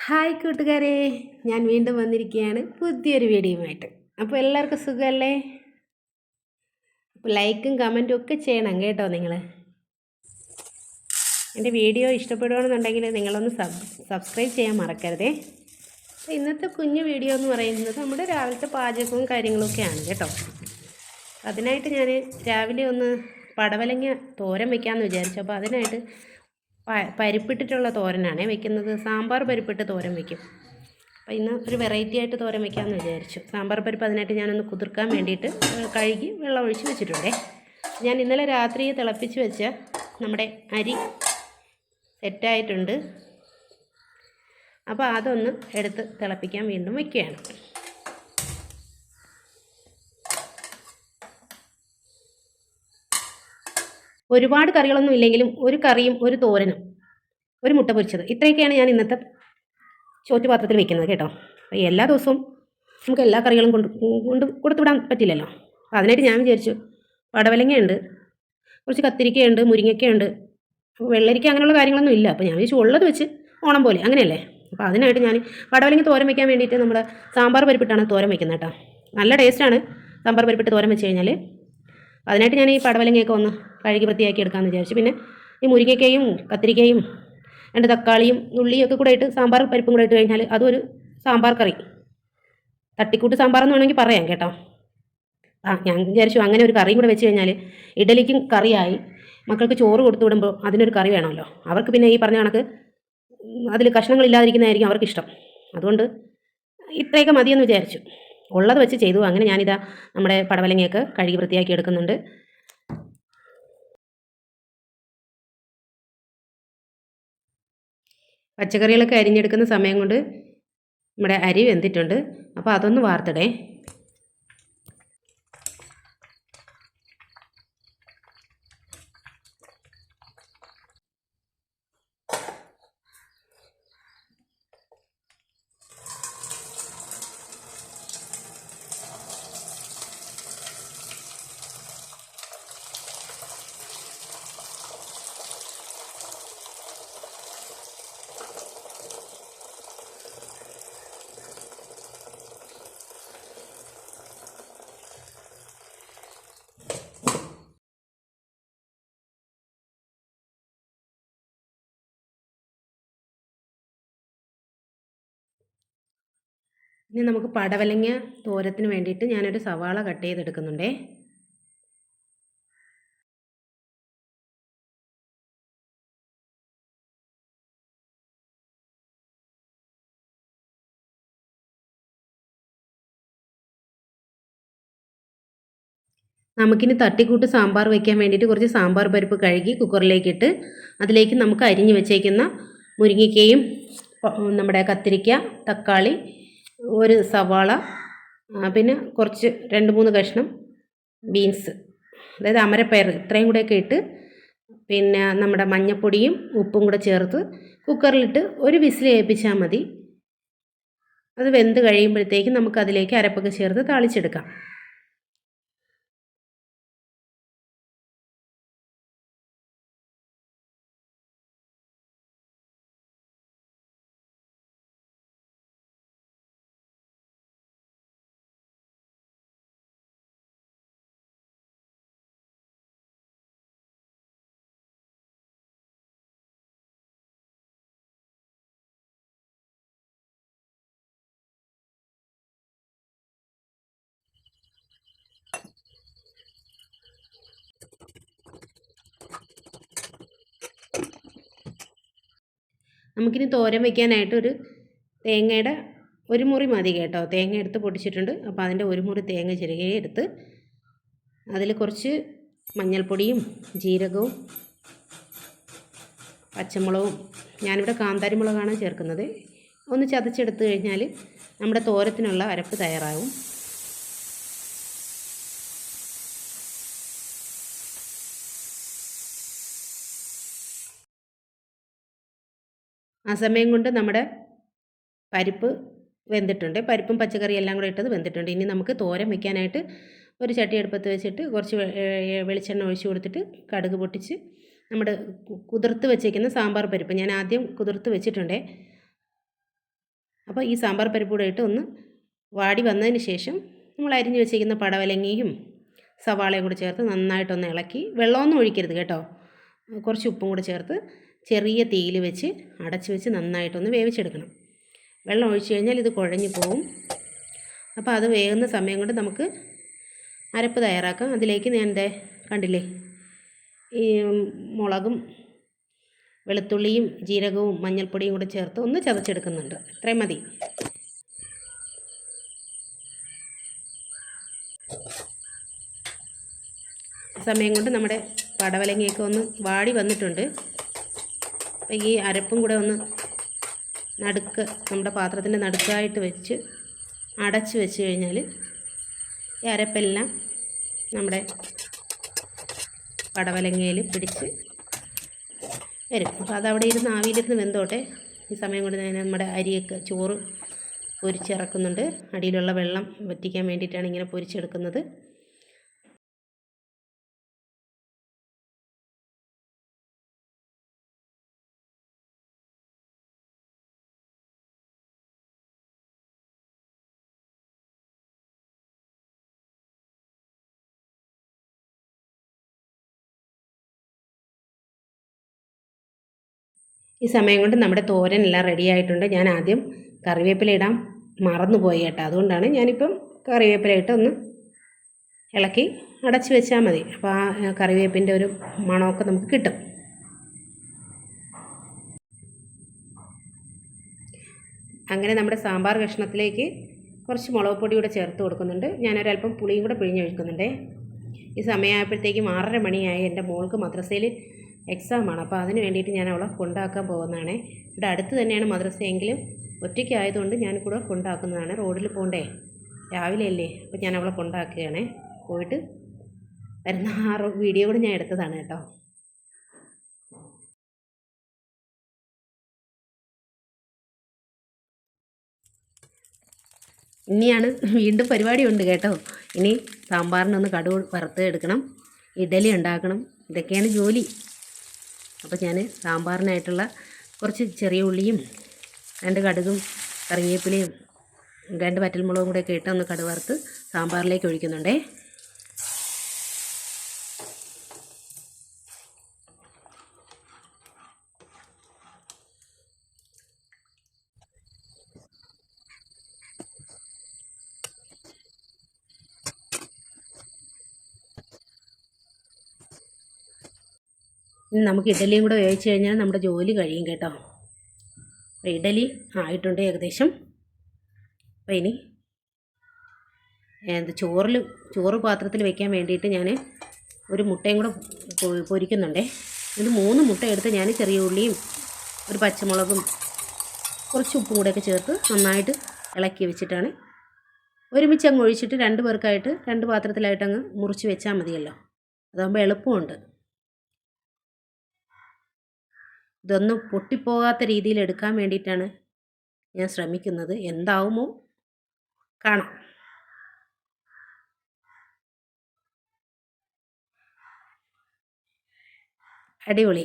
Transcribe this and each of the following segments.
Hi കൂട്ടുകാരെ, ഞാൻ വീണ്ടും വന്നിരിക്കുകയാണ് പുതിയൊരു വീഡിയോയുമായിട്ട്. അപ്പോൾ എല്ലാവർക്കും സുഖമല്ലേ? അപ്പോൾ ലൈക്കും കമൻറ്റും ഒക്കെ ചെയ്യണം കേട്ടോ നിങ്ങൾ. എൻ്റെ വീഡിയോ ഇഷ്ടപ്പെടുകയാണെന്നുണ്ടെങ്കിൽ നിങ്ങളൊന്ന് സബ്സ്ക്രൈബ് ചെയ്യാൻ മറക്കരുതേ. അപ്പോൾ ഇന്നത്തെ കുഞ്ഞു വീഡിയോ എന്ന് പറയുന്നത് നമ്മുടെ രാവിലത്തെ പാചകവും കാര്യങ്ങളൊക്കെയാണ് കേട്ടോ. അതിനായിട്ട് ഞാൻ രാവിലെ ഒന്ന് പടവലങ്ങ തോരൻ വയ്ക്കാമെന്ന് വിചാരിച്ചു. അപ്പോൾ അതിനായിട്ട് പരിപ്പിട്ടിട്ടുള്ള തോരനാണ് വെക്കുന്നത്. സാമ്പാർ പരിപ്പിട്ട് തോരൻ വയ്ക്കും. അപ്പോൾ ഇന്ന് ഒരു വെറൈറ്റി ആയിട്ട് തോരൻ വയ്ക്കാമെന്ന് വിചാരിച്ചു. സാമ്പാർ പരിപ്പ് അതിനായിട്ട് ഞാനൊന്ന് കുതിർക്കാൻ വേണ്ടിയിട്ട് കഴുകി വെള്ളം ഒഴിച്ച് വെച്ചിട്ടുണ്ടേ. ഞാൻ ഇന്നലെ രാത്രി തിളപ്പിച്ച് വെച്ച നമ്മുടെ അരി സെറ്റായിട്ടുണ്ട്. അപ്പോൾ അതൊന്ന് എടുത്ത് തിളപ്പിക്കാൻ വീണ്ടും വയ്ക്കുകയാണ്. ഒരുപാട് കറികളൊന്നും ഇല്ലെങ്കിലും ഒരു കറിയും ഒരു തോരനും ഒരു മുട്ട പൊരിച്ചത്, ഇത്രയൊക്കെയാണ് ഞാൻ ഇന്നത്തെ ചോറ്റുപാത്രത്തിൽ വെക്കുന്നത് കേട്ടോ. അപ്പോൾ എല്ലാ ദിവസവും നമുക്ക് എല്ലാ കറികളും കൊടുത്തുവിടാൻ പറ്റില്ലല്ലോ. അപ്പോൾ അതിനായിട്ട് ഞാൻ വിചാരിച്ചു, പടവലങ്ങയുണ്ട്, കുറച്ച് കത്തിരിക്കയുണ്ട്, മുരിങ്ങയ്ക്കയുണ്ട്, വെള്ളരിക്ക അങ്ങനെയുള്ള കാര്യങ്ങളൊന്നും ഇല്ല. അപ്പോൾ ഞാൻ വിചാരിച്ചു ഉള്ളത് വെച്ച് ഓണം പോലെ അങ്ങനെയല്ലേ. അപ്പോൾ അതിനായിട്ട് ഞാൻ പടവലങ്ങ തോരൻ വയ്ക്കാൻ വേണ്ടിയിട്ട് നമ്മുടെ സാമ്പാർ പരിപ്പിട്ടാണ് തോരൻ വയ്ക്കുന്നത് കേട്ടോ. നല്ല ടേസ്റ്റാണ് സാമ്പാർ പരിപ്പിട്ട് തോരൻ വെച്ച് കഴിഞ്ഞാൽ. അതിനായിട്ട് ഞാൻ ഈ പടവലങ്ങയൊക്കെ ഒന്ന് കഴുകി വൃത്തിയാക്കി എടുക്കാമെന്ന് വിചാരിച്ചു. പിന്നെ ഈ മുരിങ്ങയ്ക്കയും കത്തിരിക്കയും രണ്ട് തക്കാളിയും ഉള്ളിയൊക്കെ കൂടെ ഇട്ട് സാമ്പാർ പരിപ്പും കൂടെ ഇട്ട് കഴിഞ്ഞാൽ അതൊരു സാമ്പാർ കറി, തട്ടിക്കൂട്ട് സാമ്പാർ എന്ന് വേണമെങ്കിൽ പറയാം കേട്ടോ. ഞാൻ വിചാരിച്ചു അങ്ങനെ ഒരു കറിയും കൂടെ വെച്ച് കഴിഞ്ഞാൽ ഇഡലിക്കും കറിയായി. മക്കൾക്ക് ചോറ് കൊടുത്തു വിടുമ്പോൾ അതിനൊരു കറി വേണമല്ലോ. അവർക്ക് പിന്നെ ഈ പറഞ്ഞ കണക്ക് അതിൽ കഷ്ണങ്ങളില്ലാതിരിക്കുന്നതായിരിക്കും അവർക്കിഷ്ടം. അതുകൊണ്ട് ഇത്രയൊക്കെ മതിയെന്ന് വിചാരിച്ചു, ഉള്ളത് വെച്ച് ചെയ്തു. അങ്ങനെ ഞാനിതാ നമ്മുടെ പടവലങ്ങയൊക്കെ കഴുകി വൃത്തിയാക്കി എടുക്കുന്നുണ്ട്. പച്ചക്കറികളൊക്കെ അരിഞ്ഞെടുക്കുന്ന സമയം കൊണ്ട് നമ്മുടെ അരി വെന്തിട്ടുണ്ട്. അപ്പോൾ അതൊന്ന് വാർത്തിടേ. ഇനി നമുക്ക് പടവലങ്ങ തോരത്തിന് വേണ്ടിയിട്ട് ഞാനൊരു സവാള കട്ട് ചെയ്തെടുക്കുന്നുണ്ടേ. നമുക്കിനി തട്ടിക്കൂട്ട് സാമ്പാർ വയ്ക്കാൻ വേണ്ടിയിട്ട് കുറച്ച് സാമ്പാർ പരിപ്പ് കഴുകി കുക്കറിലേക്കിട്ട് അതിലേക്ക് നമുക്ക് അരിഞ്ഞ് വെച്ചേക്കുന്ന മുരിങ്ങയ്ക്കയും നമ്മുടെ കത്തിരിക്ക, തക്കാളി, ഒരു സവാള, പിന്നെ കുറച്ച് 2-3 കഷ്ണം ബീൻസ്, അതായത് അമരപ്പയർ, ഇത്രയും കൂടെയൊക്കെ ഇട്ട് പിന്നെ നമ്മുടെ മഞ്ഞൾപ്പൊടിയും ഉപ്പും കൂടെ ചേർത്ത് കുക്കറിലിട്ട് ഒരു വിസിൽ ഏൽപ്പിച്ചാൽ മതി. അത് വെന്ത് കഴിയുമ്പോഴത്തേക്കും നമുക്കതിലേക്ക് അരപ്പൊക്കെ ചേർത്ത് താളിച്ചെടുക്കാം. നമുക്കിനി തോരൻ വയ്ക്കാനായിട്ട് ഒരു തേങ്ങയുടെ ഒരു മുറി മതി കേട്ടോ. തേങ്ങ എടുത്ത് പൊടിച്ചിട്ടുണ്ട്. അപ്പോൾ അതിൻ്റെ ഒരു മുറി തേങ്ങ ചിരകി എടുത്ത് അതിൽ കുറച്ച് മഞ്ഞൾപ്പൊടിയും ജീരകവും പച്ചമുളകും, ഞാനിവിടെ കാന്താരി മുളകാണ് ചേർക്കുന്നത്, ഒന്ന് ചതച്ചെടുത്ത് കഴിഞ്ഞാൽ നമ്മുടെ തോരത്തിനുള്ള അരപ്പ് തയ്യാറാവും. ആ സമയം കൊണ്ട് നമ്മുടെ പരിപ്പ് വെന്തിട്ടുണ്ട്. പരിപ്പും പച്ചക്കറിയും എല്ലാം കൂടെ ഇട്ടത് വെന്തിട്ടുണ്ട്. ഇനി നമുക്ക് തോരൻ വയ്ക്കാനായിട്ട് ഒരു ചട്ടി അടുപ്പത്ത് വെച്ചിട്ട് കുറച്ച് വെളിച്ചെണ്ണ ഒഴിച്ച് കൊടുത്തിട്ട് കടുക് പൊട്ടിച്ച് നമ്മുടെ കുതിർത്ത് വെച്ചേക്കുന്ന സാമ്പാർ പരിപ്പ് ഞാൻ ആദ്യം കുതിർത്ത് വെച്ചിട്ടുണ്ടേ, അപ്പോൾ ഈ സാമ്പാർ പരിപ്പ് കൂടെ ഇട്ട് ഒന്ന് വാടി വന്നതിന് ശേഷം നമ്മൾ അരിഞ്ഞ് വെച്ചിരിക്കുന്ന പടവലങ്ങയും സവാളയും കൂടി ചേർത്ത് നന്നായിട്ടൊന്ന് ഇളക്കി, വെള്ളമൊന്നും ഒഴിക്കരുത് കേട്ടോ. കുറച്ച് ഉപ്പും കൂടി ചേർത്ത് ചെറിയ തീയിൽ വെച്ച് അടച്ച് വെച്ച് നന്നായിട്ടൊന്ന് വേവിച്ചെടുക്കണം. വെള്ളം ഒഴിച്ച് കഴിഞ്ഞാൽ ഇത് കുഴഞ്ഞു പോവും. അപ്പോൾ അത് വേകുന്ന സമയം കൊണ്ട് നമുക്ക് അരപ്പ് തയ്യാറാക്കാം. അതിലേക്ക് ഞാൻ കണ്ടില്ലേ, ഈ മുളകും വെളുത്തുള്ളിയും ജീരകവും മഞ്ഞൾപ്പൊടിയും കൂടി ചേർത്ത് ഒന്ന് ചതച്ചെടുക്കുന്നുണ്ട്. ഇത്രയും മതി. സമയം കൊണ്ട് നമ്മുടെ പടവലങ്ങയൊക്കെ ഒന്ന് വാടി വന്നിട്ടുണ്ട്. അപ്പോൾ ഈ അരപ്പും കൂടെ ഒന്ന് നടുക്ക് നമ്മുടെ പാത്രത്തിൻ്റെ നടുക്കായിട്ട് വെച്ച് അടച്ച് വെച്ച് കഴിഞ്ഞാൽ ഈ അരപ്പെല്ലാം നമ്മുടെ പടവലങ്ങയിൽ പിടിച്ച് വരും. അപ്പോൾ അതവിടെ ഇരുന്ന് ആവിയിലിരുന്ന് വെന്തോട്ടെ. ഈ സമയം കൊണ്ട് ഞാൻ നമ്മുടെ അരിയൊക്കെ ചോറ് പൊരിച്ചിറക്കുന്നുണ്ട്. അടിയിലുള്ള വെള്ളം വറ്റിക്കാൻ വേണ്ടിയിട്ടാണ് ഇങ്ങനെ പൊരിച്ചെടുക്കുന്നത്. ഈ സമയം കൊണ്ട് നമ്മുടെ തോരനെല്ലാം റെഡി ആയിട്ടുണ്ട്. ഞാൻ ആദ്യം കറിവേപ്പില ഇടാൻ മറന്നുപോയി കേട്ടോ. അതുകൊണ്ടാണ് ഞാനിപ്പം കറിവേപ്പില ഇട്ട് ഒന്ന് ഇളക്കി അടച്ച് വെച്ചാൽ മതി. അപ്പോൾ ആ കറിവേപ്പിൻ്റെ ഒരു മണമൊക്കെ നമുക്ക് കിട്ടും. അങ്ങനെ നമ്മുടെ സാമ്പാർ കഷ്ണത്തിലേക്ക് കുറച്ച് മുളക് പൊടി കൂടെ ചേർത്ത് കൊടുക്കുന്നുണ്ട്. ഞാനൊരല്പം പുളിയും കൂടെ പിഴിഞ്ഞൊഴിക്കുന്നുണ്ട്. ഈ സമയമായപ്പോഴത്തേക്കും 6:30 മണിയായി. എൻ്റെ മോൾക്ക് മദ്രസയിൽ എക്സാമാണ്. അപ്പോൾ അതിന് വേണ്ടിയിട്ട് ഞാൻ അവളെ കൊണ്ടാക്കാൻ പോകുന്നതാണ്. ഇവിടെ അടുത്ത് തന്നെയാണ് മദ്രസയെങ്കിലും ഒറ്റയ്ക്ക് ആയതുകൊണ്ട് ഞാൻ കൂടെ കൊണ്ടാക്കുന്നതാണ്. റോഡിൽ പോകണ്ടേ, രാവിലെ അല്ലേ. അപ്പോൾ ഞാൻ അവളെ കൊണ്ടാക്കുകയാണ്. പോയിട്ട് വരുന്ന ആ വീഡിയോ കൂടെ ഞാൻ എടുത്തതാണ് കേട്ടോ. ഇനിയാണ് വീണ്ടും പരിപാടിയുണ്ട് കേട്ടോ. ഇനി സാമ്പാറിനൊന്ന് കടുക് വറുത്ത് എടുക്കണം, ഇഡലി ഉണ്ടാക്കണം, ഇതൊക്കെയാണ് ജോലി. അപ്പോൾ ഞാൻ സാമ്പാറിനായിട്ടുള്ള കുറച്ച് ചെറിയ ഉള്ളിയും 2 കടുകും കറിവേപ്പിലയും 2 വറ്റൽമുളകും കൂടെ ഒക്കെ ഇട്ട് ഒന്ന് കടുക് വറുത്ത് സാമ്പാറിലേക്ക് ഒഴിക്കുന്നുണ്ടേ. നമുക്ക് ഇഡലിയും കൂടെ വേവിച്ച് കഴിഞ്ഞാൽ നമ്മുടെ ജോലി കഴിയും കേട്ടോ. അപ്പോൾ ഇഡലി ആയിട്ടുണ്ട് ഏകദേശം. അപ്പോൾ ഇനി ചോറ് പാത്രത്തിൽ വെക്കാൻ വേണ്ടിയിട്ട് ഞാൻ ഒരു മുട്ടയും കൂടെ പൊരിക്കുന്നുണ്ടേ. ഇത് 3 മുട്ട എടുത്ത് ഞാൻ ചെറിയ ഉള്ളിയും ഒരു പച്ചമുളകും കുറച്ച് ഉപ്പും കൂടെയൊക്കെ ചേർത്ത് നന്നായിട്ട് ഇളക്കി വെച്ചിട്ടാണ് ഒരുമിച്ച് അങ്ങ് ഒഴിച്ചിട്ട് 2 പേർക്കായിട്ട് 2 പാത്രത്തിലായിട്ട് അങ്ങ് മുറിച്ച് വെച്ചാൽ മതിയല്ലോ. അതാകുമ്പോൾ എളുപ്പമുണ്ട്. ഇതൊന്നും പൊട്ടിപ്പോകാത്ത രീതിയിൽ എടുക്കാൻ വേണ്ടിയിട്ടാണ് ഞാൻ ശ്രമിക്കുന്നത്. എന്താവുമോ കാണാം. അടിപൊളി,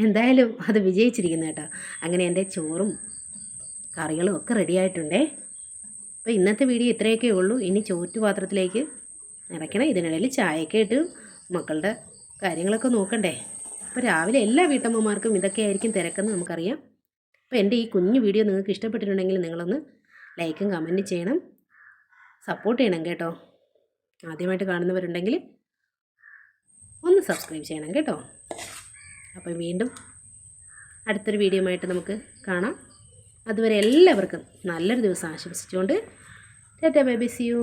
എന്തായാലും അത് വിജയിച്ചിരിക്കുന്നു കേട്ടോ. അങ്ങനെ എൻ്റെ ചോറും കറികളും ഒക്കെ റെഡി ആയിട്ടുണ്ടേ. അപ്പോൾ ഇന്നത്തെ വീഡിയോ ഇത്രയൊക്കെ ഉള്ളൂ. ഇനി ചോറ്റുപാത്രത്തിലേക്ക് നിറയ്ക്കണം. ഇതിനിടയിൽ ചായയൊക്കെ ഇട്ട് മക്കളുടെ കാര്യങ്ങളൊക്കെ നോക്കണ്ടേ. അപ്പോൾ രാവിലെ എല്ലാ വീട്ടമ്മമാർക്കും ഇതൊക്കെ ആയിരിക്കും തിരക്കെന്ന് നമുക്കറിയാം. അപ്പോൾ എൻ്റെ ഈ കുഞ്ഞു വീഡിയോ നിങ്ങൾക്ക് ഇഷ്ടപ്പെട്ടിട്ടുണ്ടെങ്കിൽ നിങ്ങളൊന്ന് ലൈക്കും കമൻറ്റും ചെയ്യണം, സപ്പോർട്ട് ചെയ്യണം കേട്ടോ. ആദ്യമായിട്ട് കാണുന്നവരുണ്ടെങ്കിൽ ഒന്ന് സബ്സ്ക്രൈബ് ചെയ്യണം കേട്ടോ. അപ്പോൾ വീണ്ടും അടുത്തൊരു വീഡിയോ ആയിട്ട് നമുക്ക് കാണാം. അതുവരെ എല്ലാവർക്കും നല്ലൊരു ദിവസം ആശംസിച്ചുകൊണ്ട് tata bye bye, see U.